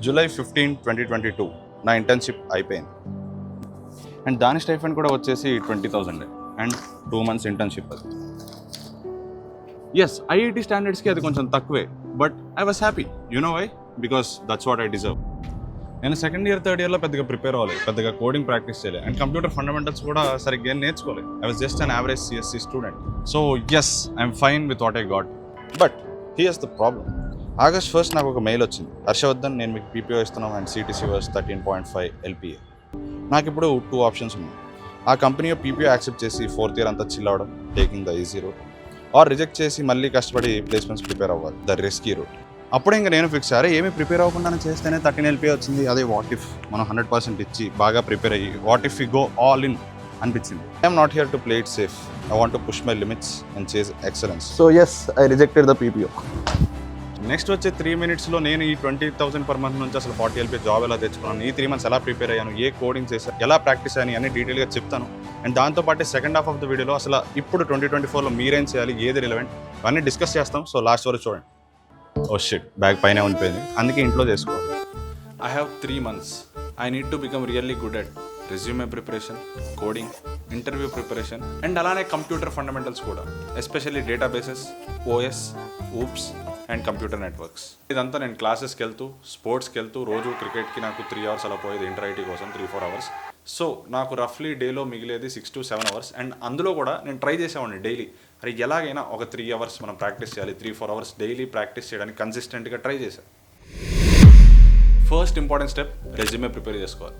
July 15, 2022 నా internship అయిపోయింది. And దాని స్టైఫండ్ కూడా వచ్చేసి 20,000 అండ్ 2 months ఇంటర్న్షిప్. అది ఎస్, ఐఐటి స్టాండర్డ్స్కి అది కొంచెం తక్కువే, but I was happy. You know why? Because that's what I deserve. నేను సెకండ్ ఇయర్ థర్డ్ ఇయర్లో పెద్దగా ప్రిపేర్ అవ్వలేదు, పెద్దగా కోడింగ్ ప్రాక్టీస్ చేయలేదు, అండ్ కంప్యూటర్ ఫండమెంటల్స్ కూడా సరిగ్గా నేర్చుకోలేదు. I was just an average CSC student. So yes, I'm fine with what I got. But here's the problem. August 1st నాకు ఒక మెయిల్ వచ్చింది. హర్షవర్ధన్, నేను మీకు పీపీఓ ఇస్తున్నాం అండ్ సిటీసీ వాస్ 13.5 LPA. నాకు ఇప్పుడు 2 ఆప్షన్స్ ఉన్నాయి. ఆ కంపెనీ పీపీఓ యాక్సెప్ట్ చేసి 4th ఇయర్ అంతా చిల్ అవ్వడం, taking the easy route, or reject చేసి మళ్ళీ కష్టపడి ప్లేస్మెంట్స్ ప్రిపేర్ అవ్వాలి, ద రిస్కీ రూట్. అప్పుడే ఇంకా నేను ఫిక్స్ అయ్యారు, ఏమీ ప్రిపేర్ అవ్వకుండా చేస్తేనే 13 LPA వచ్చింది. అదే వాట్ ఇఫ్ మనం 100% ఇచ్చి బాగా ప్రిపేర్ అయ్యి what if we go all in అనిపించింది. I'm not here to play it safe. I want to push my limits and chase excellence. So yes, I rejected the PPO. Next వచ్చే 3 minutesలో నేను ఈ 20,000 per month నుంచి అసలు 40 LPA job ఎలా తెచ్చుకున్నాను, ఈ 3 months ఎలా ప్రిపేర్ అయ్యాను, ఏ కోడింగ్ చేశాను, ఎలా ప్రాక్టీస్ అయ్యాను అన్ని డీటెయిల్గా చెప్తాను. అండ్ దాంతోపాటు సెకండ్ హాఫ్ ఆఫ్ ద వీడియోలో అసలు ఇప్పుడు 2024లో మీరేం చేయాలి, ఏది రిలవెంట్, అవన్నీ డిస్కస్ చేస్తాం. సో లాస్ట్ వరకు చూడండి. ఓ షిట్, బ్యాగ్ పైన ఉండిపోయింది, అందుకే ఇంట్లో చేసుకోవాలి. I have 3 months. I need to become really good at resume preparation, coding, interview preparation, and అలానే కంప్యూటర్ ఫండమెంటల్స్ కూడా, especially databases, OS, oops and computer networks. ఇదంతా నేను క్లాసెస్కి వెళ్తూ, స్పోర్ట్స్కి వెళ్తూ, రోజు క్రికెట్కి నాకు 3 hours అలా పోయేది, ఇంటర్ ఐటీ కోసం 3-4 hours. సో నాకు రఫ్లీ డేలో మిగిలేది 6 to 7 hours. అండ్ అందులో కూడా నేను ట్రై చేసేవాడిని డైలీ, అరే ఎలాగైనా ఒక 3 hours మనం ప్రాక్టీస్ చేయాలి, 3-4 hours డైలీ ప్రాక్టీస్ చేయడానికి కన్సిస్టెంట్గా ట్రై చేశాను. First important step, resume prepare చేసుకోవాలి.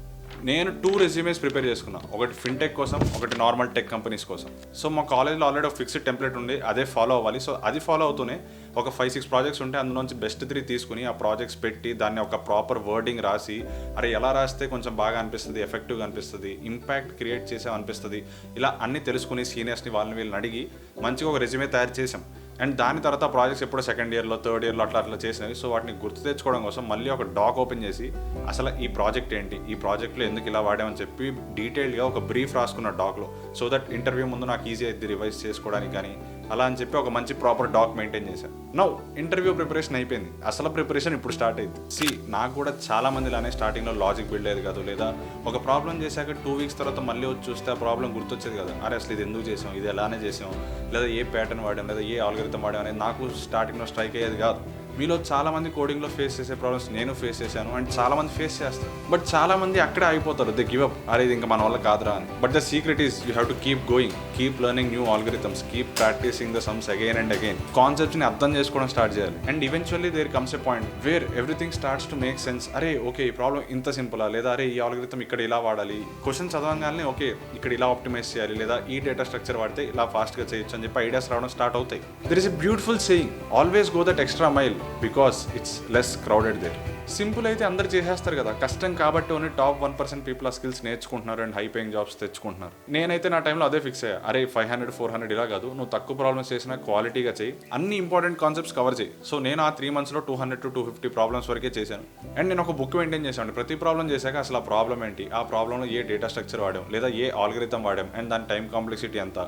నేను 2 resumes ప్రిపేర్ చేసుకున్నాను, ఒకటి ఫిన్టెక్ కోసం, ఒకటి నార్మల్ టెక్ కంపెనీస్ కోసం. సో మా కాలేజ్లో ఆల్రెడీ ఒక ఫిక్స్డ్ టెంప్లెట్ ఉంది, అదే ఫాలో అవ్వాలి. సో అది ఫాలో అవుతూనే ఒక 5-6 ప్రాజెక్ట్స్ ఉంటే అందులోంచి బెస్ట్ 3 తీసుకుని ఆ ప్రాజెక్ట్స్ పెట్టి దాన్ని ఒక ప్రాపర్ వర్డింగ్ రాసి, అరే ఎలా రాస్తే కొంచెం బాగా అనిపిస్తుంది, ఎఫెక్టివ్గా అనిపిస్తుంది, ఇంపాక్ట్ క్రియేట్ చేసాం అనిపిస్తుంది, ఇలా అన్నీ తెలుసుకుని సీనియర్స్ని వాళ్ళని వీళ్ళని అడిగి మంచిగా ఒక రెజ్యూమే తయారు చేసాం. అండ్ దాని తర్వాత ప్రాజెక్ట్స్ ఎప్పుడో సెకండ్ ఇయర్లో, థర్డ్ ఇయర్లో అట్లా చేసినవి. సో వాటిని గుర్తు తెచ్చుకోవడం కోసం మళ్ళీ ఒక డాక్ ఓపెన్ చేసి అసలు ఈ ప్రాజెక్ట్ ఏంటి, ఈ ప్రాజెక్ట్లో ఎందుకు ఇలా వాడామని చెప్పి డీటెయిల్గా ఒక బ్రీఫ్ రాసుకున్న డాక్లో, సో దట్ ఇంటర్వ్యూ ముందు నాకు ఈజీ అయితే రివైజ్ చేసుకోవడానికి కానీ అలా అని చెప్పి ఒక మంచి ప్రాపర్ డాక్ మెయింటైన్ చేశాను. నౌ ఇంటర్వ్యూ ప్రిపరేషన్ అయిపోయింది, అసలు ప్రిపరేషన్ ఇప్పుడు స్టార్ట్ అయింది. నాకు కూడా చాలా మందిలానే స్టార్టింగ్లో లాజిక్ బిల్డ్ అయ్యేది కాదు, లేదా ఒక ప్రాబ్లం చేశాక 2 weeks తర్వాత మళ్ళీ వచ్చి చూస్తే ఆ ప్రాబ్లం గుర్తొచ్చేది కదా, అరే అసలు ఇది ఎందుకు చేసాం, ఇది ఎలానే చేసాం, లేదా ఏ ప్యాటర్న్ వాడాం, లేదా ఏ ఆల్గరిథం వాడాం అనేది నాకు స్టార్టింగ్లో స్ట్రైక్ అయ్యేది కాదు. మీలో చాలామంది కోడింగ్లో ఫేస్ చేసే ప్రాబ్లమ్స్ నేను ఫేస్ చేశాను, అండ్ చాలామంది ఫేస్ చేస్తారు. బట్ చాలామంది అక్కడే అయిపోతారు, దే గివ్ అప్, అరే ఇది ఇంకా మన వల్ల కాదురా అని. But the secret is you have to keep going, keep learning new algorithms, keep practising the sums again and again. కాన్సెప్ట్స్ని అర్థం చేసుకోవడం స్టార్ట్ చేయాలి. And eventually there comes a point where everything starts to make sense. అరే okay, ఈ problem ఇంత సింపులా, లేదా అరే ఈ ఆల్గరిథం ఇక్కడ ఇలా వాడాలి, క్వశ్చన్ చదవగానే ఓకే ఇక్కడ ఇలా ఆప్టిమైజ్ చేయాలి, లేదా ఈ డేటా స్ట్రక్చర్ వాడితే ఇలా ఫాస్ట్గా చేయొచ్చు అని చెప్పి ఐడియాస్ రావడం స్టార్ట్ అవుతాయి. There is a beautiful saying, always go that extra mile because it's less crowded there. Simple అయితే అందరు చేసేస్తారు కదా, కష్టం కాబట్టి ఓన్లీ టాప్ 1% పీపుల్ ఆ స్కిల్స్ నేర్చుకుంటున్నారు అండ్ హై పేయింగ్ జాబ్స్ తెచ్చుకుంటున్నారు. నేనైతే నా టైంలో అదే ఫిక్స్ అయ్యా, అరే 500-400 ఇలా కాదు, నువ్వు తక్కువ ప్రాబ్లమ్స్ చేసినా క్వాలిటీగా చేయి, అన్ని ఇంపార్టెంట్ కాన్సెప్ట్స్ కవర్ చేయి. సో నేను ఆ 3 monthsలో 200-250 ప్రాబ్లమ్స్ వరకే చేశాను. అండ్ నేను ఒక బుక్ మెయింటైన్ చేశాను, ప్రతి ప్రాబ్లం చేశాక అసలు ఆ ప్రాబ్లం ఏంటి, ఆ ప్రాబ్లంలో ఏ డేటా స్ట్రక్చర్ వాడాం, లేదా ఏ ఆల్గరిథం వాడాం, అండ్ దాని టైం కాంప్లెక్సిటీ ఎంత,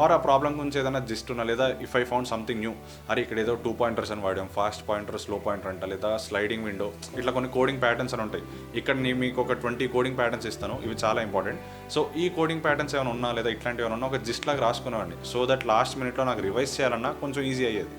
ఆర్ ఆ ప్రాబ్లం గురించి ఏదైనా జిస్ట్ ఉన్నా, లేదా if I found something new, అరే ఇక్కడ ఏదో 2 pointers అని వాడాం, ఫాస్ట్ పాయింటర్, స్లో పాయింటర్ అంట, లేదా స్లైడింగ్ విండో, ఇట్లా కొన్ని కోడింగ్ ప్యాటర్న్స్ అని ఉంటాయి. ఇక్కడ నేను మీకు ఒక 20 కోడింగ్ ప్యాటర్న్స్ ఇస్తాను, ఇవి చాలా ఇంపార్టెంట్. సో ఈ కోడింగ్ ప్యాటర్న్స్ ఏమైనా ఉన్నా, లేదా ఇట్లాంటివి ఏమైనా ఉన్నా ఒక జిస్ట్ లాగా రాసుకునేవాడిని, సో దట్ లాస్ట్ మినిట్లో నాకు రివైజ్ చేయాలన్నా కొంచెం ఈజీ అయ్యేది.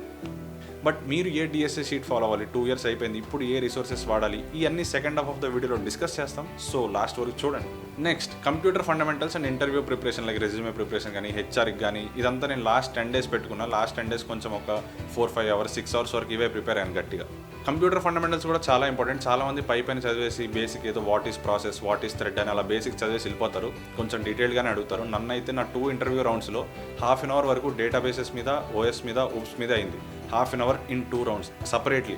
బట్ మీరు ఏ డిఎస్ఏ షీట్ ఫాలో అవ్వాలి, 2 years అయిపోయింది, ఇప్పుడు ఏ రిసోర్సెస్ వాడాలి, ఈ అన్ని సెకండ్ హాఫ్ ఆఫ్ ద వీడియోలో డిస్కస్ చేస్తాం. సో లాస్ట్ వరకు చూడండి. Next computer fundamentals and interview preparation, like resume preparation కానీ, హెచ్ఆర్కి కానీ, ఇదంతా నేను లాస్ట్ 10 days పెట్టుకున్నా. లాస్ట్ 10 days కొంచెం ఒక 4-5 hours 6 hours వరకు ఇవే ప్రిపేర్ అయ్యాను గట్టిగా. కంప్యూటర్ ఫండమెంటల్స్ కూడా చాలా ఇంపార్టెంట్. చాలామంది పైన చదివేసి బేసిక్ ఏదో what is process, what is thread అని అలా బేసిక్ చదివేసి వెళ్ళిపోతారు, కొంచెం డీటెయిల్గానే అడుగుతారు. నన్ను అయితే నా 2 interview roundsలో ½ an hour వరకు డేటాబేసెస్ మీద, ఓఎస్ మీద, ఊప్స్ మీద అయింది. ½ an hour in 2 rounds separately.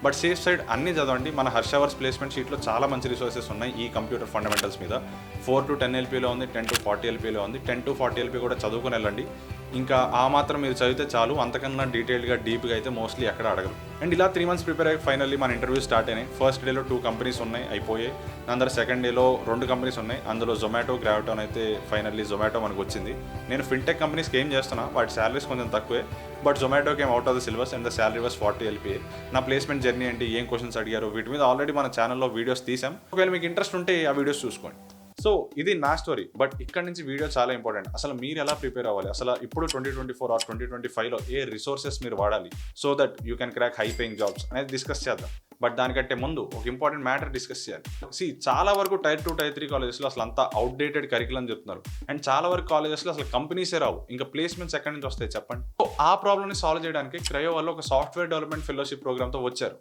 But safe side అన్నీ చదవండి. మన హర్షవర్స్ ప్లేస్మెంట్ షీట్లో చాలా మంచి రిసోర్సెస్ ఉన్నాయి ఈ కంప్యూటర్ ఫండమెంటల్స్ మీద. 4 to 10 LPలో ఉంది, 10 to 40 LPలో ఉంది. 10 to 40 LP కూడా చదువుకుని వెళ్ళండి. ఇంకా ఆ మాత్రం మీరు చదివితే చాలు, అంతకన్నా డీటెయిల్గా డీప్గా అయితే మోస్ట్లీ ఎక్కడ అడగరు. అండ్ ఇలా 3 months ప్రిపేర్ అయ్యి ఫైనల్లీ మన ఇంటర్వ్యూ స్టార్ట్ అయినాయి. ఫస్ట్ డేలో 2 కంపెనీస్ ఉన్నాయి, అయిపోయాయి. దాని తర్వాత సెకండ్ డేలో 2 కంపెనీస్ ఉన్నాయి, అందులో జొమాటో, గ్రావిటాన్ అయితే ఫైనల్లీ జొమాటో మనకు వచ్చింది. నేను ఫిన్టెక్ కంపెనీస్కి ఏం చేస్తున్నా, వాటి శాలరీస్ కొంచెం తక్కువే, బట్ జొమాటోకి ఏం out of the syllabus and the salary was 40 LPA. నా ప్లేస్మెంట్ జర్నీ ఏంటి, ఏం క్వశ్చన్స్ అడిగారు, వీటి మీద ఆల్రెడీ మన ఛానల్లో వీడియోస్ తీసాం. ఒకవేళ మీకు ఇంట్రెస్ట్ ఉంటే ఆ వీడియోస్ చూసుకోండి. సో ఇది నా స్టోరీ, బట్ ఇక్కడ నుంచి వీడియో చాలా ఇంపార్టెంట్. అసలు మీరు ఎలా ప్రిపేర్ అవ్వాలి, అసలు ఇప్పుడు 2024 ఆర్ 2025లో ఏ రిసోర్సెస్ మీరు వాడాలి so that you can crack high paying jobs అనేది డిస్కస్ చేద్దాం. బట్ దానికంటే ముందు ఒక ఇంపార్టెంట్ మ్యాటర్ డిస్కస్ చేయాలి. చాలా వరకు టైర్ 2, టైర్ 3 కాలేజెస్లో అసలు అంతా అవుట్డేటెడ్ కరికులం చెప్తున్నారు, అండ్ చాలా వరకు కాలేజెస్లో అసలు కంపెనీసే రావు, ఇంకా ప్లేస్మెంట్స్ ఎక్కడి నుంచి వస్తాయి చెప్పండి. సో ఆ ప్రాబ్లమ్ని సాల్వ్ చేయడానికి క్రయో వాళ్ళు ఒక సాఫ్ట్వేర్ డెవలప్మెంట్ ఫెలోషిప్ ప్రోగ్రామ్తో వచ్చారు.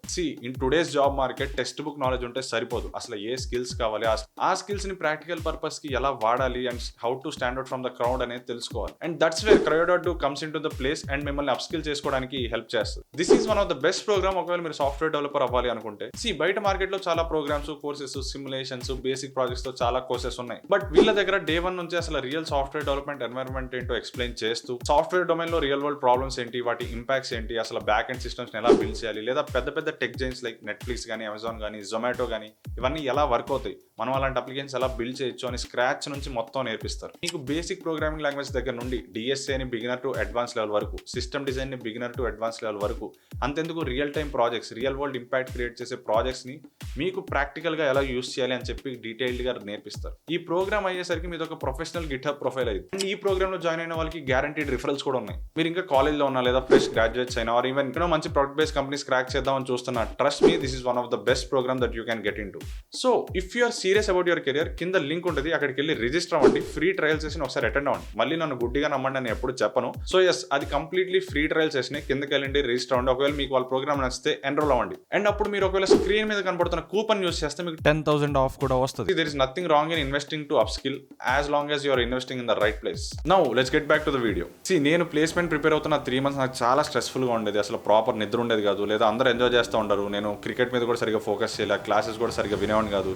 In today's job market text book knowledge ఉంటే సరిపోదు, అసలు ఏ స్కిల్స్ కావాలి, ఆ స్కిల్స్ని ప్రాక్టికల్ పర్పస్కి ఎలా వాడాలి and how to stand out from the crowd అనేది తెలుసుకోవాలి. And that's where cryo.do comes in to the place and మిమ్మల్ని అప్స్కిల్ చేసుకోవడానికి హెల్ప్ చేస్తుంది. This is one of the best program ఒకవేళ మీరు సాఫ్ట్వేర్ డెవలపర్ అవ్వాలి అనుకుంటే. బయట మార్కెట్లో చాలా programs, courses, simulations, basic projects తో చాలా కోర్సెస్ ఉన్నాయి, బట్ వీళ్ళ దగ్గర డే 1 నుంచి అసలు రియల్ సాఫ్ట్వేర్ డెవలప్మెంట్ ఎన్వైరన్మెంట్ ఏంటో ఎక్స్ప్లెయిన్ చేస్తూ, సాఫ్ట్వేర్ డొమైన్ లో రియల్ వరల్డ్ ప్రాబ్లమ్స్ ఏంటి, వాటి ఇంపాక్ట్స్ ఏంటి, అసలు బ్యాక్ అండ్ సిస్టమ్స్ ఎలా బిల్డ్ చేయాలి, లేదా పెద్ద పెద్ద టెక్ జైన్స్ లైక్ నెట్ఫ్లిక్స్ కానీ, అమెజాన్ కానీ, జొమాటో కానీ, ఇవన్నీ ఎలా వర్క్ అవుతాయి, మనం అలాంటి అప్లికేషన్స్ ఎలా బిల్డ్ చేయొచ్చు అని స్క్రాచ్ నుంచి మొత్తం నేర్పిస్తారు. మీకు బేసిక్ ప్రోగ్రామింగ్ లాంగ్వేజ్ దగ్గర నుండి డిఎస్ఏని బిగినర్ టు అడ్వాన్స్ లెవెల్ వరకు, సిస్టమ్ డిజైన్ ని బిగినర్ టు అడ్వాన్స్ లెవెల్ వరకు, అంతెందుకు real time projects, real world impact create చేసే ప్రాజెక్ట్స్ ని మీకు ప్రాక్టికల్ గా ఎలా యూస్ చేయాలి అని చెప్పి డీటెయిల్డ్ గా నేర్పిస్తారు. ఈ ప్రోగ్రామ్ అయ్యేసరికి మీది ఒక ప్రొఫెషనల్ గిట్హబ్ ప్రొఫైల్ అయింది. అండ్ ఈ ప్రోగ్రామ్ లో జాయిన్ అయిన వాళ్ళకి గ్యారంటీడ్ రిఫరల్స్ కూడా ఉన్నాయి. మీరు ఇంకా కాలేజ్ లో ఉన్నా, లేదా ఫ్రెష్ గ్రాడ్యుయేట్స్ అయినా, ఆర్ ఈవెన్ మంచి ప్రొడక్ట్ బేస్డ్ కంపెనీస్ క్రాక్ చేద్దామని చూస్తున్నా, trust me, this is one of the best program that you can get in to. So if you are serious about your career, కింద link ఉంటుంది, అక్కడికి వెళ్ళి register అవ్వండి, free trial session ఒకసారి attend అవ్వండి. మళ్ళీ నన్ను గుడ్డిగా నమ్మండి అని ఎప్పుడు చెప్పను. సో ఎస్, అది కంప్లీట్లీ ఫ్రీ ట్రయల్ సెషన్, కిందకి వెళ్ళండి, రిజిస్టర్ అవ్వండి. ఒకవేళ మీకు వాళ్ళ ప్రోగ్రామ్ నచ్చితే ఎన్రోల్ అవ్వండి. అండ్ అప్పుడు మీరు ఒకవేళ స్క్రీన్ మీద కనబడుతున్న కూపన్ యూస్ చేస్తే మీకు 10,000 ఆఫ్ కూడా వస్తుంది. There is nothing wrong in investing to upskill as long as you are investing in the right place. Now let's get back to the video. నేను ప్లేస్మెంట్ ప్రిపేర్ అవుతున్న 3 months నాకు చాలా స్ట్రెస్ఫుల్గా ఉండేది. అసలు ప్రాపర్ నిద్ర ఉండేది కాదు, లేదా అందరూ ఎంజాయ్ చేస్తూ ఉండరు, నేను క్రికెట్ మీద కూడా సరిగ్గా ఫోకస్ చేయలే, క్లాసెస్ కూడా సరిగ్గా వినేవాడిని కాదు.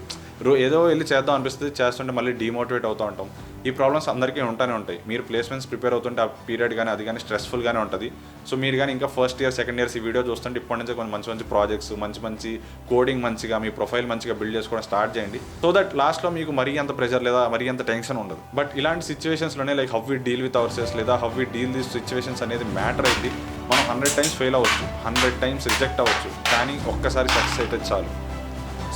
ఏదో వెళ్ళి చేద్దాం అనిపిస్తుంది, చేస్తుంటే మళ్ళీ డిమోటివేట్ అవుతూ ఉంటాం. ఈ ప్రాబ్లమ్స్ అందరికీ ఉంటానే ఉంటాయి. మీరు ప్లేస్మెంట్స్ ప్రిపేర్ అవుతుంటే ఆ పీరియడ్ కానీ అది కానీ స్ట్రెస్ఫుల్గానే ఉంటుంది. సో మీరు కానీ ఇంకా ఫస్ట్ ఇయర్, సెకండ్ ఇయర్స్ ఈ వీడియో చూస్తుంటే ఇప్పటి నుంచే కొన్ని మంచి మంచి ప్రాజెక్ట్స్, మంచి కోడింగ్ మంచిగా, మీ ప్రొఫైల్ మంచిగా బిల్డ్ చేసుకోవడం స్టార్ట్ చేయండి. సో దట్ లాస్ట్లో మీకు మరీ అంత ప్రెషర్ లేదా మరీ అంత టెన్షన్ ఉండదు. బట్ ఇలాంటి సిచ్యువేషన్స్లోనే like how we deal with ourselves, లేదా how we deal this situations అనేది మ్యాటర్ అయింది. మనం 100 times ఫెయిల్ అవ్వచ్చు, 100 times రిజెక్ట్ అవ్వచ్చు, కానీ ఒక్కసారి సక్సెస్ అయితే చాలు.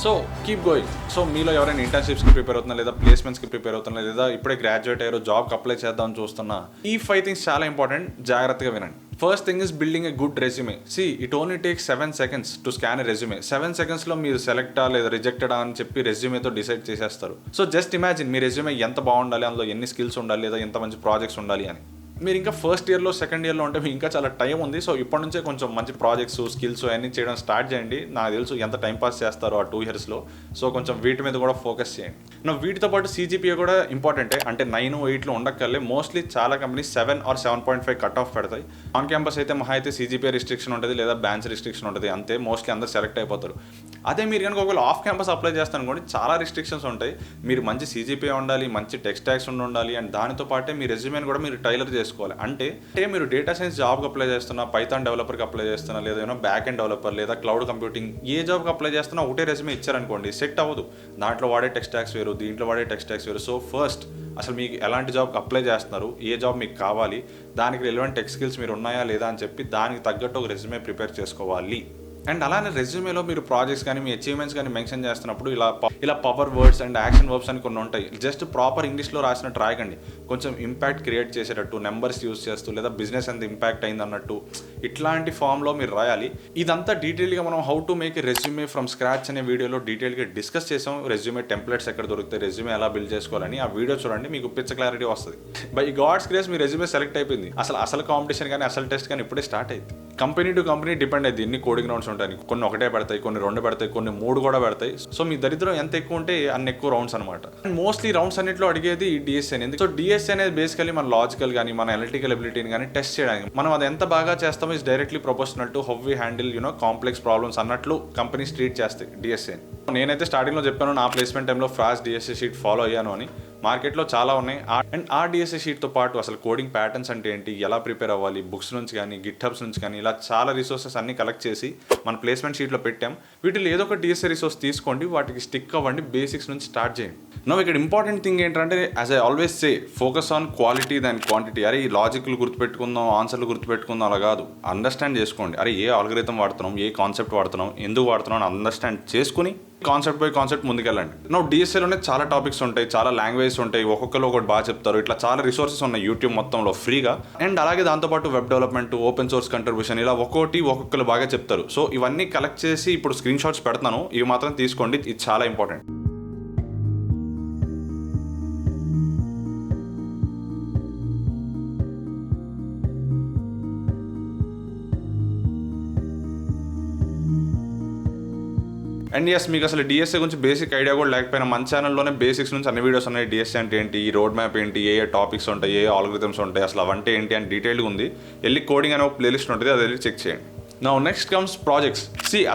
So keep going. సో మీలో ఎవరైనా ఇంటర్న్షిప్స్కి ప్రిపేర్ అవుతున్నా, లేదా ప్లేస్మెంట్స్కి ప్రిపేర్ అవుతున్నా, లేదా ఇప్పుడే గ్రాడ్యుయేట్ అయ్యారో జాబ్కి అప్లై చేద్దామని చూస్తున్నా, ఈ 5 things చాలా ఇంపార్టెంట్, జాగ్రత్తగా వినండి. First thing is building a good resume. It only takes 7 seconds to scan a resume. 7 secondsలో మీరు సెలెక్టా లేదా రిజెక్టెడా అని చెప్పి రెజ్యూమేతో డిసైడ్ చేసేస్తారు. సో జస్ట్ ఇమాజిన్ మీ రెజ్యూమే ఎంత బాగుండాలి, అందులో ఎన్ని స్కిల్స్ ఉండాలి, లేదా ఎంత మంచి ప్రాజెక్ట్స్ ఉండాలి అని. మీరు ఇంకా ఫస్ట్ ఇయర్లో, సెకండ్ ఇయర్లో ఉంటే మీకు ఇంకా చాలా టైం ఉంది. సో ఇప్పటి నుంచే కొంచెం మంచి ప్రాజెక్ట్స్, స్కిల్స్ అన్నీ చేయడం స్టార్ట్ చేయండి. నాకు తెలుసు ఎంత టైం పాస్ చేస్తారో ఆ 2 yearsలో. సో కొంచెం వీటి మీద కూడా ఫోకస్ చేయండి. వీటితో పాటు CGPA కూడా ఇంపార్టెంటే. అంటే 9, 8లో ఉండక్కర్లే. మోస్ట్లీ చాలా కంపెనీస్ 7 or 7.5 కట్ ఆఫ్ పెడతాయి. ఆన్ క్యాంపస్ అయితే మహా అయితే CGPA రిస్ట్రిక్షన్ ఉంటుంది, లేదా బ్యాన్స్ రిస్ట్రిక్షన్ ఉంటుంది, అంతే. మోస్ట్లీ అందరూ సెలెక్ట్ అయిపోతారు. అదే మీరు కనుక ఒకవేళ ఆఫ్ క్యాంపస్ అప్లై చేస్తాను అనుకోండి, చాలా రిస్ట్రిక్షన్స్ ఉంటాయి. మీరు మంచి CGPA ఉండాలి, మంచి టెక్ స్టాక్స్ ఉండాలి, అండ్ దానితో పాటే మీ రెజ్యూమేని కూడా మీరు టైలర్ చేసుకోవాలి. అంటే మీరు డేటా సైన్స్ జాబ్కి అప్లై చేస్తున్నా, పైథాన్ డెవలపర్కి అప్లై చేస్తున్నా, లేదా బ్యాక్ అండ్ డెవలపర్, లేదా క్లౌడ్ కంప్యూటింగ్, ఏ జాబ్కి అప్లై చేస్తున్నా ఒకటే రెజ్యూమే ఇచ్చారనుకోండి, సెట్ అవ్వదు. దాంట్లో వాడే టెక్ స్టాక్స్ వేరు, దీంట్లో వాడే టెక్ స్టాక్స్ వేరు. సో ఫస్ట్ అసలు మీకు ఎలాంటి జాబ్కి అప్లై చేస్తున్నారు, ఏ జాబ్ మీకు కావాలి, దానికి రిలవెంట్ టెక్ స్కిల్స్ మీరు ఉన్నాయా లేదా అని చెప్పి దానికి తగ్గట్టు ఒక రెజ్యూమే ప్రిపేర్ చేసుకోవాలి. అండ్ అలానే రెజ్యూమేలో మీరు ప్రాజెక్ట్స్ కానీ, మీ అచీవ్మెంట్స్ కానీ మెన్షన్ చేస్తున్నప్పుడు ఇలా power words and action verbs అని కొన్ని ఉంటాయి. జస్ట్ ప్రాపర్ ఇంగ్లీష్లో రాసినట్టు రాయకండి. కొంచెం ఇంపాక్ట్ క్రియేట్ చేసేటట్టు, నెంబర్స్ యూస్ చేస్తూ, లేదా బిజినెస్ ఎంత ఇంపాక్ట్ అయింది అన్నట్టు, ఇట్లాంటి ఫామ్లో మీరు రాయాలి. ఇదంతా డీటెయిల్గా మనం how to make a resume from scratch అనే వీడియోలో డీటెయిల్గా డిస్కస్ చేసాం. రెజ్యూమే టెంప్లెట్స్ ఎక్కడ దొరుకుతాయి, రెజ్యూమే ఎలా బిల్డ్ చేసుకోవాలని ఆ వీడియో చూడండి, మీకు పిచ్చ క్లారిటీ వస్తుంది. బై గాడ్స్ గ్రేస్ మీ రెజ్యూమే సెలెక్ట్ అయిపోయింది. అసలు కాంపిటీషన్ కానీ, అసలు టెస్ట్ కానీ ఇప్పుడే స్టార్ట్ అయింది. కంపెనీ టు కంపెనీ డిపెండ్ అయింది. ఎన్ని కోడింగ్ రౌండ్స్ ఉంటాయి, కొన్ని ఒకటే పెడతాయి, కొన్ని 2 పెడతాయి, కొన్ని 3 కూడా పెడతాయి. సో మీ దరిద్రం ఎంత ఎక్కువ ఉంటే అన్ని ఎక్కువ రౌండ్స్ అనమాట. అండ్ మోస్ట్లీ రౌండ్స్ అన్నింటిలో అడిగేది DSA అనేది. సో DSA అనేది బేసికలీ మన లాజికల్ కానీ, మన అనలిటికల్ ఎబిలిటీని కానీ టెస్ట్ చేయడానికి. మనం అది ఎంత బాగా చేస్తామో is directly proportional to how we handle complex problems అన్నట్లు కంపెనీస్ ట్రీట్ చేస్తాయి DSA. నేనైతే స్టార్టింగ్లో చెప్పాను, నా ప్లేస్మెంట్ టైంలో ఫాస్ట్ DSA షీట్ ఫాలో అయ్యాను అని. మార్కెట్లో చాలా ఉన్నాయి. అండ్ ఆ డిఎస్ఏ షీట్తో పాటు అసలు కోడింగ్ ప్యాటర్న్స్ అంటే ఏంటి, ఎలా ప్రిపేర్ అవ్వాలి, బుక్స్ నుంచి కానీ గిట్హబ్స్ నుంచి కానీ ఇలా చాలా రిసోర్సెస్ అన్ని కలెక్ట్ చేసి మన ప్లేస్మెంట్ షీట్లో పెట్టాం. వీటిలో ఏదో ఒక డిఎస్ఏ రిసోర్స్ తీసుకోండి, వాటికి స్టిక్ అవ్వండి, బేసిక్స్ నుంచి స్టార్ట్ చేయండి. నో ఇక్కడ ఇంపార్టెంట్ థింగ్ ఏంటంటే, as I always say, focus on quality than quantity. అరే ఈ లాజిక్లు గుర్తుపెట్టుకుందాం, ఆన్సర్లు గుర్తుపెట్టుకుందాం అలా కాదు, అండర్స్టాండ్ చేసుకోండి. అరే ఏ ఆల్గరిథం వాడుతున్నాం, ఏ కాన్సెప్ట్ వాడుతున్నాం, ఎందుకు వాడుతున్నాం అని అండర్స్టాండ్ చేసుకుని కాన్సెప్ట్ బై కాన్సెప్ట్ ముందుకెళ్ళండి. నో డిఎస్ఏలోనే చాలా టాపిక్స్ ఉంటాయి, చాలా లాంగ్వేజెస్ ఉంటాయి, ఒక్కొక్కరు ఒకటి బాగా చెప్తారు, ఇట్లా చాలా రిసోర్సెస్ ఉన్నాయి యూట్యూబ్ మొత్తంలో ఫ్రీగా. అండ్ అలాగే దాంతోపాటు web development, open source contribution, ఇలా ఒక్కొక్కరు బాగా చెప్తారు. సో ఇవన్నీ కలెక్ట్ చేసి ఇప్పుడు స్క్రీన్ షాట్స్ పెడతాను, ఇవి మాత్రం తీసుకోండి, ఇది చాలా ఇంపార్టెంట్. అండ్ ఎస్, మీకు అసలు డిఎస్ఏ గురించి బేసిక్ ఐడియా కూడా లేకపోయినా మన ఛానల్లోనే బేసిక్స్ నుంచి అన్ని వీడియోస్ ఉన్నాయి. డిఎస్ఏ అంటే ఏంటి, ఈ రోడ్ మ్యాప్ ఏంటి, ఏ టాపిక్స్ ఉంటాయి, ఏ ఆల్గరిథమ్స్ ఉంటాయి, అసలు అవంటే ఏంటి అని డీటెయిల్గా ఉంది. వెళ్ళి కోడింగ్ అనే ఒక ప్లేలిస్ట్ ఉంటుంది, అది వెళ్ళి చెక్ చేయండి. Now next comes projects.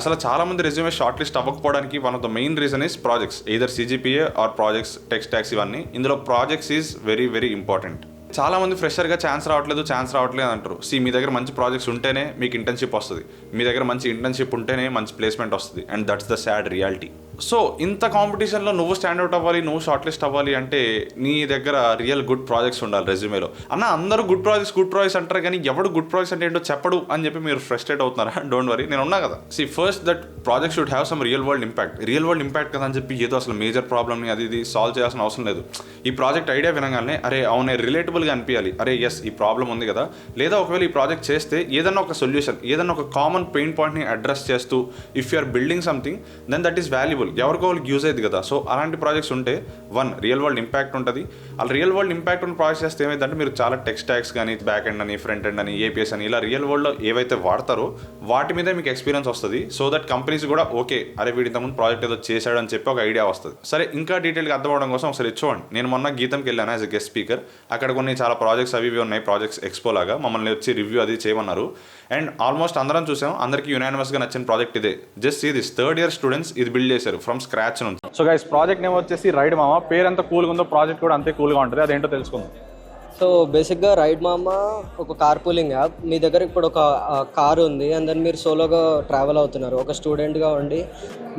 అసలు చాలా మంది రెజ్యూమే షార్ట్ లిస్ట్ అవ్వకపోవడానికి one of the main reason is projects, either CGPA or projects, tech stacks ఇవన్నీ. ఇందులో projects is very very important. చాలా మంది ఫ్రెషర్గా ఛాన్స్ రావట్లేదు అంటారు. మీ దగ్గర మంచి ప్రాజెక్ట్స్ ఉంటేనే మీకు ఇంటర్న్షిప్ వస్తుంది, మీ దగ్గర మంచి ఇంటర్న్షిప్ ఉంటేనే మంచి ప్లేస్మెంట్ వస్తుంది. And that's the sad reality. So ఇంత కాంపిటీషన్లో నువ్వు స్టాండౌట్ అవ్వాలి, నువ్వు షార్ట్ లిస్ట్ అవ్వాలి అంటే నీ దగ్గర రియల్ గుడ్ ప్రాజెక్ట్స్ ఉండాలి రెజ్యూమేలో. అందరూ గుడ్ ప్రాజెక్ట్స్ అంటారు, కానీ ఎవడు గుడ్ ప్రాజెక్ట్స్ అంటే ఏంటో చెప్పడు అని చెప్పి మీరు ఫ్రస్ట్రేట్ అవుతున్నారా? డోంట్ వరీ, నేను ఉన్నా కదా. First that project should have some real world impact కదా అని చెప్పి ఏదో అసలు మేజర్ ప్రాబ్లమ్ని అది ఇది సాల్వ్ చేయాల్సిన అవసరం లేదు. ఈ ప్రాజెక్ట్ ఐడియా వినగానే అరే అవునే రిలేటబుల్గా అనిపించాలి, అరే ఎస్ ఈ ప్రాబ్లం ఉంది కదా, లేదా ఒకవేళ ఈ ప్రాజెక్ట్ చేస్తే ఏదన్నా ఒక సొల్యూషన్, ఏదన్నా ఒక కామన్ పెయిన్ పాయింట్ని అడ్రస్ చేస్తూ if you are building something then that is valuable, ఎవరికో వాళ్ళకి యూజ్ అయ్యింది కదా. సో అలాంటి ప్రాజెక్ట్స్ ఉంటే రియల్ వరల్డ్ ఇంపాక్ట్ ఉంటుంది. అలా రియల్ వరల్డ్ ఇంపాక్ట్ ఉన్న ప్రాజెక్ట్స్ చేస్తే ఏమైందంటే మీరు చాలా టెక్ స్టాక్స్ కానీ, బ్యాక్ ఎండ్ అని, ఫ్రంట్ ఎండ్ అని, ఏపీఎస్ అని, ఇలా రియల్ వరల్డ్లో ఏవైతే వాడతారో వాటి మీదే మీకు ఎక్స్పీరియన్స్ వస్తుంది. సో దట్ కంపెనీస్ కూడా ఓకే అరే వీడి ఇంతకుముందు ప్రాజెక్ట్ ఏదో చేశాడు అని చెప్పి ఒక ఐడియా వస్తుంది. సరే ఇంకా డీటెయిల్గా అర్థం అవడం కోసం ఒకసారి చూడండి. నేను మొన్న గీతంకి వెళ్ళాను యాజ్ ఎ గెస్ట్ స్పీకర్. అక్కడ కొన్ని చాలా ప్రాజెక్ట్స్ అవి ఉన్నాయి, ప్రాజెక్ట్స్ ఎక్స్పో లాగా మమ్మల్ని వచ్చి రివ్యూ అది చేయమన్నారు. అండ్ ఆల్మోస్ట్ అందరం చూసాం, అందరికీ యునానిమస్గా నచ్చిన ప్రాజెక్ట్ ఇదే. Just see this, third year students ఇది బిల్డ్ చేశారు ఫ్రమ్ స్క్రాచ్ నుంచి. సో గైస్ ప్రాజెక్ట్ నేమ్ వచ్చేసి రైడ్ మామా. పేరు ఎంత కూల్గా ఉందో ప్రాజెక్ట్ కూడా అంతే కూల్గా ఉంటుంది, అదేంటో తెలుసుకుందాం. సో బేసిక్గా రైడ్ మామా ఒక కార్ పూలింగ్ యాప్. మీ దగ్గర ఇప్పుడు ఒక కార్ ఉంది అండ్ దెన్ మీరు సోలోగా ట్రావెల్ అవుతున్నారు, ఒక స్టూడెంట్గా ఉండి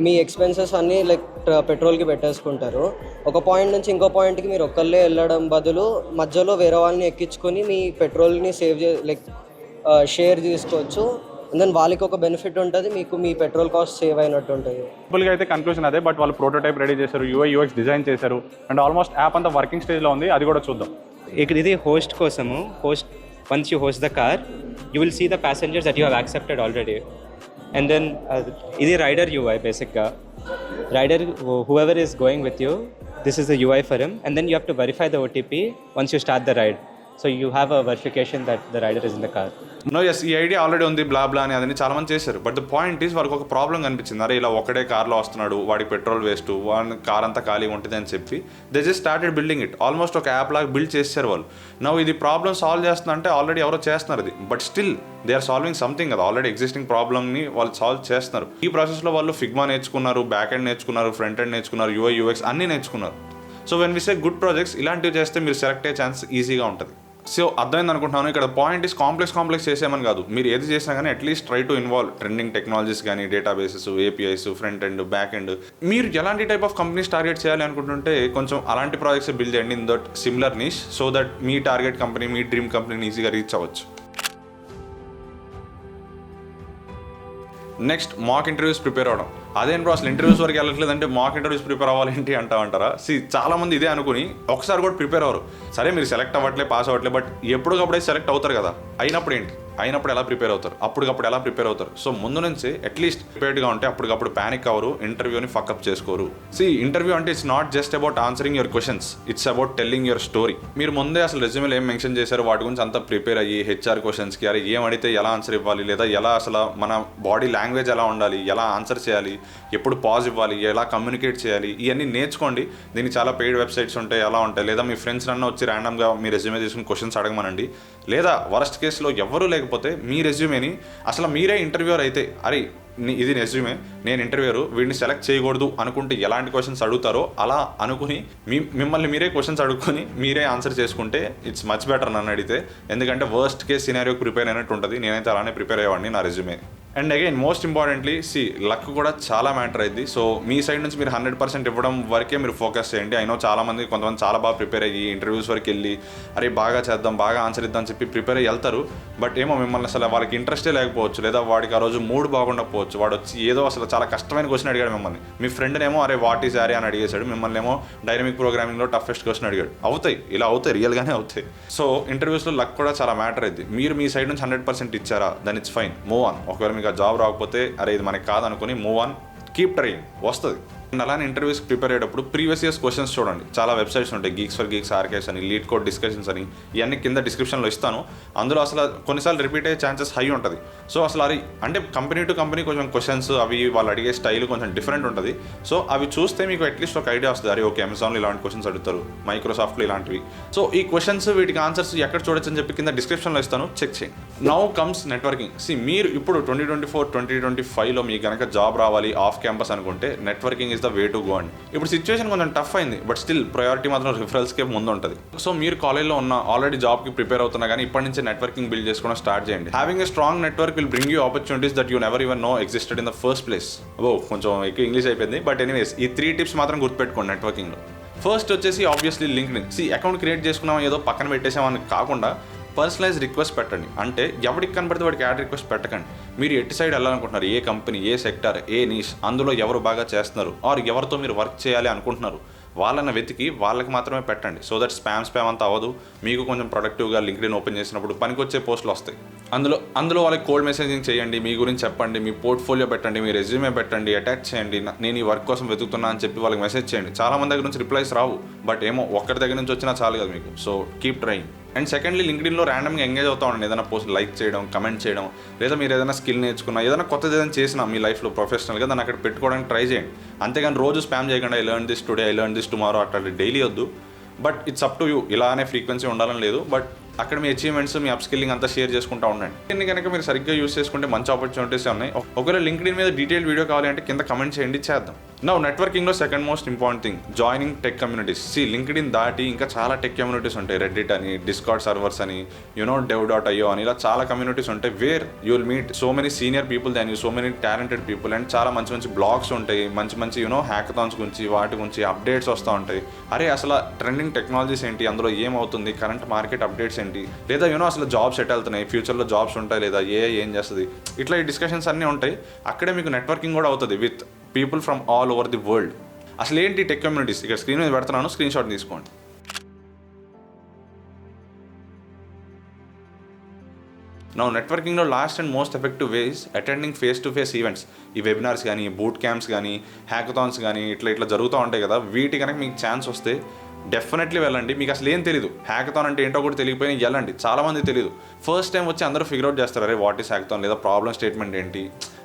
మీ ఎక్స్పెన్సెస్ అన్నీ లైక్ పెట్రోల్కి పెట్టేసుకుంటారు. ఒక పాయింట్ నుంచి ఇంకో పాయింట్కి మీరు ఒక్కళ్ళే వెళ్ళడం బదులు మధ్యలో వేరే వాళ్ళని ఎక్కించుకొని మీ పెట్రోల్ని షేర్ చేసుకోవచ్చు. అండ్ దెన్ వాళ్ళకి ఒక బెనిఫిట్ ఉంటుంది, మీకు మీ పెట్రోల్ కాస్ట్ సేవ్ అయినట్టు ఉంటుంది. సింపుల్గా అయితే కన్క్లూజన్ అదే, బట్ వాళ్ళు ప్రోటోటైప్ రెడీ చేశారు, యూఐ/యూఎక్స్ డిజైన్ చేశారు, అండ్ ఆల్మోస్ట్ యాప్ అంతా వర్కింగ్ స్టేజ్లో ఉంది, అది కూడా చూద్దాం. ఇది హోస్ట్ కోసము. Once you host the car you will see the passengers that you have accepted already. And then ఇది రైడర్ యూఐ. బేసిక్గా rider whoever is going with you, this is the UI for him. And then you have to verify the OTP once you start the ride. So you have a verification that the rider is in the car. No, yes, ఈ idea already ఉంది, బ్లా బ్లా అని అదని చాలా మంది చేశారు. But the point is వాళ్ళకి ఒక problem కనిపించింది. అరే ఇలా ఒకటే కార్లో వస్తున్నాడు, వాడికి పెట్రోల్ వేస్ట్, వాడి కార్ అంతా ఖాళీగా ఉంటుంది అని చెప్పి they just started building it. Almost ఒక యాప్ లాగా బిల్డ్ చేశారు వాళ్ళు. నౌ ఇది ప్రాబ్లమ్ సాల్వ్ చేస్తున్నా అంటే ఆల్రెడీ ఎవరో చేస్తున్నారు ఇది, but still they are solving something కదా, ఆల్రెడీ ఎగ్జిస్టింగ్ ప్రాబ్లమ్ని వాళ్ళు సాల్వ్ చేస్తున్నారు. ఈ ప్రాసెస్లో వాళ్ళు ఫిగ్మా నేర్చుకున్నారు, బ్యాక్ ఎండ్ నేర్చుకున్నారు, ఫ్రంట్ ఎండ్ నేర్చుకున్నారు, యూఐ/యూఎక్స్ అన్నీ నేర్చుకున్నారు. So when we say good projects ఇలాంటివి చేస్తే మీరు సెలెక్ట్ అయ్యే ఛాన్స్ ఈజీగా ఉంటుంది. సో అర్థమైంది అనుకుంటున్నాను. ఇక్కడ పాయింట్ ఈస్ కాంప్లెక్స్ చేసేమని కాదు, మీరు ఏది చేసినా కానీ at least try to involve trending technologies కానీ, databases, APIs, front end, back end. మీరు ఎలాంటి టైప్ ఆఫ్ కంపెనీస్ టార్గెట్ చేయాలి అనుకుంటుంటే కొంచెం అలాంటి ప్రాజెక్ట్స్ బిల్డ్ చేయండి in that similar niche, so that మీ టార్గెట్ కంపెనీ, మీ డ్రీమ్ కంపెనీని ఈజీగా రీచ్ అవ్వచ్చు. నెక్స్ట్ మాక్ ఇంటర్వ్యూస్ ప్రిపేర్ అవ్వడం. అదేం బ్రో అసలు ఇంటర్వ్యూస్ వరకు వెళ్ళట్లేదంటే మాక్ ఇంటర్వ్యూస్ ప్రిపేర్ అవ్వాలేంటి అంటారా? చాలా మంది ఇదే అనుకుని ఒకసారి కూడా ప్రిపేర్ అవ్వరు. సరే మీరు సెలెక్ట్ అవ్వట్లే, పాస్ అవ్వట్లే, బట్ ఎప్పటికప్పుడే సెలెక్ట్ అవుతారు కదా, అయినప్పుడు ఏంటి, అయినప్పుడు ఎలా ప్రిపేర్ అవుతారు, అప్పటికప్పుడు ఎలా ప్రిపేర్ అవుతారు? సో ముందు నుంచి అట్లీస్ట్ ప్రిపేర్డ్గా ఉంటే అప్పటికప్పుడు ప్యానిక్ అవ్వరు, ఇంటర్వ్యూని ఫక్అప్ చేసుకోరు. ఇంటర్వ్యూ అంటే it's not just about answering your questions, it's about telling your story. మీరు ముందే అసలు రెజ్యూమేలో ఏం మెన్షన్ చేశారు వాటి గురించి అంతా ప్రిపేర్ అయ్యి హెచ్ఆర్ క్వశ్చన్స్కి అరే ఏం అడిగితే ఎలా ఆన్సర్ ఇవ్వాలి, లేదా ఎలా అసలు మన బాడీ లాంగ్వేజ్ ఎలా ఉండాలి, ఎలా ఆన్సర్ చేయాలి, ఎప్పుడు పాజ్ ఇవ్వాలి, ఎలా కమ్యూనికేట్ చేయాలి, ఇవన్నీ నేర్చుకోండి. దీనికి చాలా పెయిడ్ వెబ్సైట్స్ ఉంటాయి, ఎలా ఉంటాయి, లేదా మీ ఫ్రెండ్స్ అన్న వచ్చి ర్యాండమ్గా మీ రెజ్యూమే తీసుకుని క్వశ్చన్స్ అడగమనండి. లేదా వరస్ట్ కేసులో ఎవరూ లేకపోతే చేయకపోతే మీ రెజ్యూమేని అసలు మీరే ఇంటర్వ్యూర్ అయితే అరే ఇది రెజ్యూమే, నేను ఇంటర్వ్యూర్, వీడిని సెలెక్ట్ చేయకూడదు అనుకుంటే ఎలాంటి క్వశ్చన్స్ అడుగుతారో అలా అనుకుని మిమ్మల్ని మీరే క్వశ్చన్స్ అడుగుకొని మీరే ఆన్సర్ చేసుకుంటే ఇట్స్ మచ్ బెటర్ నన్ను అడిగితే. ఎందుకంటే వర్స్ట్ కేస్ సినారియోకి ప్రిపేర్ అయినట్టు ఉంటుంది. నేనైతే అలానే ప్రిపేర్ అయ్యేవాడిని నా resume. And again most importantly luck కూడా చాలా మ్యాటర్ అయింది. సో మీ సైడ్ నుంచి మీరు 100% ఇవ్వడం వరకే మీరు ఫోకస్ చేయండి. అయినో చాలామంది కొంతమంది చాలా బాగా ప్రిపేర్ అయ్యి ఇంటర్వ్యూస్ వరకు వెళ్ళి అరే బాగా చేద్దాం, బాగా ఆన్సర్ ఇద్దాం అని చెప్పి ప్రిపేర్ అయ్యి వెళ్తారు. బట్ ఏమో మిమ్మల్ని అసలు వాళ్ళకి ఇంట్రెస్టే లేకపోవచ్చు, లేదా వాడికి ఆ రోజు మూడ్ బాగుండకపోవచ్చు. వాడు వచ్చి ఏదో అసలు చాలా కష్టమైన క్వశ్చన్ అడిగాడు మిమ్మల్ని. మీ ఫ్రెండ్నేమో అరే వాట్ ఈజ్ ఆరే అని అడిగేశాడు, మిమ్మల్ని ఏమో డైనమిక్ ప్రోగ్రామింగ్లో టఫెస్ట్ క్వశ్చన్ అడిగాడు. ఇలా అవుతాయి, రియల్గానే అవుతాయి. సో ఇంటర్వ్యూస్లో లక్ కూడా చాలా మ్యాటర్ అయింది. మీరు మీ సైడ్ నుంచి 100% ఇచ్చారా, then it's fine, move on. ఒకవేళ మీకు ఆ జాబ్ రాకపోతే అరే ఇది మనకి కాదనుకుని మూవ్ ఆన్, కీప్ ట్రైయింగ్, వస్తుంది. అండ్ అలానే ఇంటర్వ్యూస్కి ప్రిపేర్ అయ్యేటప్పుడు ప్రీవియస్ ఇయర్స్ క్వశ్చన్స్ చూడండి. చాలా వెబ్సైట్స్ ఉంటాయి, గీక్స్ ఫర్ గీక్స్, ఆర్కేస్ అని, లీడ్ కోడ్ డిస్కషన్స్ అని, ఇవన్నీ కింద డిస్క్రిప్షన్లో ఇస్తాను. అందులో అసలు కొన్నిసార్లు రిపీట్ అయ్యే ఛాన్సెస్ హై ఉంటుంది. సో అసలు అది అంటే కంపెనీ టు కంపెనీ కొంచెం క్వశ్చన్స్ అవి వాళ్ళు అడిగే స్టైల్ కొంచెం డిఫరెంట్ ఉంటుంది. సో అవి చూస్తే మీకు అట్లీస్ట్ ఒక ఐడియా వస్తుంది, అరే ఓకే అమెజాన్లో ఇలాంటి క్వశ్చన్స్ అడుగుతారు, మైక్రోసాఫ్ట్లో ఇలాంటివి. సో ఈ క్వశ్చన్స్ వీటికి ఆన్సర్స్ ఎక్కడ చూడొచ్చు అని చెప్పి కింద డిస్క్రిప్షన్లో ఇస్తాను, చెక్ చేయండి. Now comes networking. మీరు ఇప్పుడు 2024, 2025లో మీకు కనుక జాబ్ రావాలి ఆఫ్ క్యాంపస్ అనుకుంటే networking is the way to go అండి. ఇప్పుడు సిచ్యువేషన్ కొంచెం టఫ్ అయింది, బట్ స్టిల్ ప్రయారిటీ మాత్రం రిఫరల్స్కే ముందు ఉంటుంది. సో మీరు కాలేజ్లో ఉన్న ఆల్రెడీ జాబ్కి ప్రిపేర్ అవుతున్నా కానీ ఇప్పటి నుంచి నెట్వర్కింగ్ బిల్డ్ చేసుకోవడం స్టార్ట్ చేయండి. Having a strong network will bring you opportunities that you never even know existed in the first place. కొంచెం ఎక్కువ ఇంగ్లీష్ అయిపోయింది, బట్ ఎనీవేస్ ఈ 3 టిప్స్ మాత్రం గుర్తుపెట్టుకోండి నెట్వర్కింగ్లో. ఫస్ట్ వచ్చేసి ఆబ్వియస్లీ లింక్డ్ఇన్. అకౌంట్ క్రియేట్ చేసుకున్నాం ఏదో పక్కన పెట్టేసామని కాకుండా పర్సనలైజ్ రిక్వెస్ట్ పెట్టండి. అంటే ఎవరికి కనబడితే వాడికి యాడ్ రిక్వెస్ట్ పెట్టకండి. మీరు ఎట్టి సైడ్ వెళ్ళాలనుకుంటున్నారు, ఏ కంపెనీ, ఏ సెక్టర్, ఏ నీష్, అందులో ఎవరు బాగా చేస్తున్నారు ఆర్ ఎవరితో మీరు వర్క్ చేయాలి అనుకుంటున్నారు వాళ్ళని వెతికి వాళ్ళకి మాత్రమే పెట్టండి. సో దట్ స్పామ్ అంతా అవ్వదు. మీకు కొంచెం ప్రొడక్టివ్గా లింక్డ్ఇన్ ఓపెన్ చేసినప్పుడు పనికొచ్చే పోస్టులు వస్తాయి. అందులో వాళ్ళకి కోల్డ్ మెసేజింగ్ చేయండి, మీ గురించి చెప్పండి, మీ పోర్ట్ఫోలియో పెట్టండి, మీ రెజ్యూమే పెట్టండి, అటాచ్ చేయండి, నేను ఈ వర్క్ కోసం వెతుకుతున్నా అని చెప్పి వాళ్ళకి మెసేజ్ చేయండి. చాలా మంది దగ్గర నుంచి రిప్లైస్ రావు, బట్ ఏమో ఒక్కరి దగ్గర నుంచి వచ్చినా చాలు కదా మీకు. So keep trying. And secondly లింక్డ్ఇన్లో ర్యాండమ్గా ఎంగేజ్ అవుతా ఉండండి. ఏదైనా పోస్ట్ లైక్ చేయడం, కమెంట్ చేయడం, లేదా మీరు ఏదైనా స్కిల్ నేర్చుకున్నా, ఏదైనా కొత్తది ఏదైనా చేసినా మీ లైఫ్లో ప్రొఫెషనల్గా దాన్ని అక్కడ పెట్టుకోవడానికి ట్రై చేయండి. అంతేగాని రోజు స్పామ్ చేయకుండా I learn this today, I learn this tomorrow అట్లా డైలీ వద్దు. But it's up to you, ఇలానే ఫ్రీక్వెన్సీ ఉండాలని లేదు. బట్ అక్కడ మీ అచీవ్మెంట్స్, మీ అప్ స్కిల్లింగ్ అంతా షేర్ చేసుకుంటూ ఉండండి. దీన్ని కనుక మీరు సరిగ్గా యూస్ చేసుకుంటే మంచి ఆపర్చునిటీస్ ఉన్నాయి. ఒకవేళ లింక్డ్ఇన్ మీద డీటెయిల్ వీడియో కావాలి అంటే కింద కమెంట్ చేయండి, చేద్దాం. నౌ నెట్వర్కింగ్లో second most important thing joining tech communities. LinkedIn దాటి ఇంకా చాలా టెక్ కమ్యూనిటీస్ ఉంటాయి. రెడ్డిట్ అని, డిస్కార్డ్ సర్వర్స్ అని, dev.io అని, ఇలా చాలా కమ్యూనిటీస్ ఉంటాయి. Where you will meet so many senior people than you, so many talented people. And చాలా మంచి మంచి బ్లాగ్స్ ఉంటాయి, మంచి హ్యాకథాన్స్ గురించి, వాటి గురించి అప్డేట్స్ వస్తూ ఉంటాయి. అరే అసలు ట్రెండింగ్ టెక్నాలజీస్ ఏంటి, అందులో ఏమవుతుంది, కరెంట్ మార్కెట్ అప్డేట్స్ ఏంటి, లేదా అసలు జాబ్స్ సెట్ అవుతున్నాయి, ఫ్యూచర్లో జాబ్స్ ఉంటాయి లేదా ఏం చేస్తుంది, ఇట్లా ఈ డిస్కషన్స్ అన్నీ ఉంటాయి. అక్కడే మీకు నెట్వర్కింగ్ కూడా అవుతుంది with people from all over the world. అసలు ఏంటి టెక్ కమ్యూనిటీస్, ఇక్కడ స్క్రీన్ మీద పెడుతున్నాను, స్క్రీన్ షాట్ తీసుకోండి. నౌ నెట్వర్కింగ్లో last and most effective ways attending face to face events. ఈ వెబినార్స్ కానీ, బూట్ క్యాంప్స్ కానీ, హ్యాకథాన్స్ కానీ ఇట్లా జరుగుతూ ఉంటాయి కదా, వీటి కనుక మీకు ఛాన్స్ వస్తే డెఫినెట్లీ వెళ్ళండి. మీకు అసలు ఏం తెలియదు, హ్యాకథాన్ అంటే ఏంటో కూడా తెలియకపోయినా వెళ్ళండి. చాలామంది తెలియదు. ఫస్ట్ టైం వచ్చి అందరూ ఫిగర్ అవుట్ చేస్తారు, అరే వాట్ ఈస్ హ్యాకథాన్, లేదా ప్రాబ్లమ్ స్టేట్మెంట్ ఏంటి,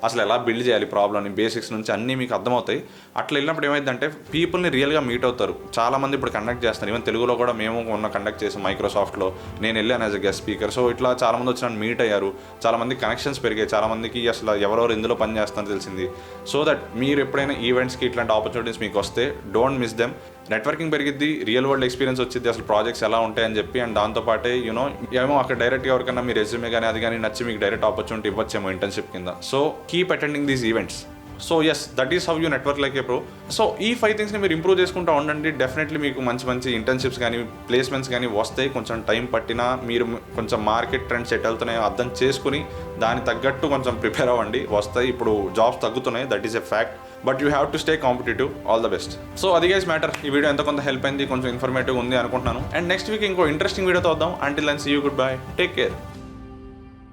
అసలు ఎలా బిల్డ్ చేయాలి ప్రాబ్లమ్ని, బేసిక్స్ నుంచి అన్నీ మీకు అర్థమవుతాయి. అట్లా వెళ్ళినప్పుడు ఏమైందంటే పీపుల్ని రియల్గా మీట్ అవుతారు. చాలామంది ఇప్పుడు కండక్ట్ చేస్తారు, ఈవెన్ తెలుగులో కూడా మేము కండక్ట్ చేసాం మైక్రోసాఫ్ట్లో, నేను వెళ్ళాను as a guest speaker. So ఇట్లా చాలామంది వచ్చి నన్ను మీట్ అయ్యారు, చాలామంది కనెక్షన్స్ పెరిగాయి, చాలామందికి అసలు ఎవరెవరు ఇందులో పని చేస్తారని తెలిసింది. సో దట్ మీరు ఎప్పుడైనా ఈవెంట్స్కి ఇట్లాంటి ఆపర్చునిటీస్ మీకు వస్తే డోంట్ మిస్ దెమ్. నెట్వర్కింగ్ పెరిగిద్ది, రియల్ వరల్డ్ ఎక్స్పీరియన్స్ వచ్చింది, అసలు ప్రాజెక్ట్స్ ఎలా ఉంటాయని చెప్పి. అండ్ దాంతోపాటే ఏమో అక్కడ డైరెక్ట్గా ఎవరికైనా మీ రెజ్యూమే కానీ అది కానీ నచ్చి మీకు డైరెక్ట్ ఆపర్చునిటీ ఇవ్వచ్చేమో ఇంటర్న్షిప్ కింద. So keep attending these events. So yes, that is how you network like a pro. So ఈ 5 థింగ్స్ని మీరు ఇంప్రూవ్ చేసుకుంటూ ఉండండి. డెఫినెట్లీ మీకు మంచి ఇంటర్న్షిప్స్ కానీ, ప్లేస్మెంట్స్ కానీ వస్తాయి. కొంచెం టైం పట్టినా మీరు కొంచెం మార్కెట్ ట్రెండ్స్ ఎట్ వెళ్తున్నాయో అర్థం చేసుకుని దాని తగ్గట్టు కొంచెం ప్రిపేర్ అవ్వండి, వస్తాయి. ఇప్పుడు జాబ్స్ తగ్గుతున్నాయి, that is a fact. But you have to stay competitive. All the best. So అది గైస్ మ్యాటర్. ఈ వీడియో ఎంత కొంత హెల్ప్ అయింది, కొంచెం ఇన్ఫర్మేటివ్ ఉంది అనుకుంటున్నాను. అండ్ నెక్స్ట్ వీక్ ఇంకో ఇంట్రెస్టింగ్ వీడియోతో వద్దాం. Until then see you, good bye, take care.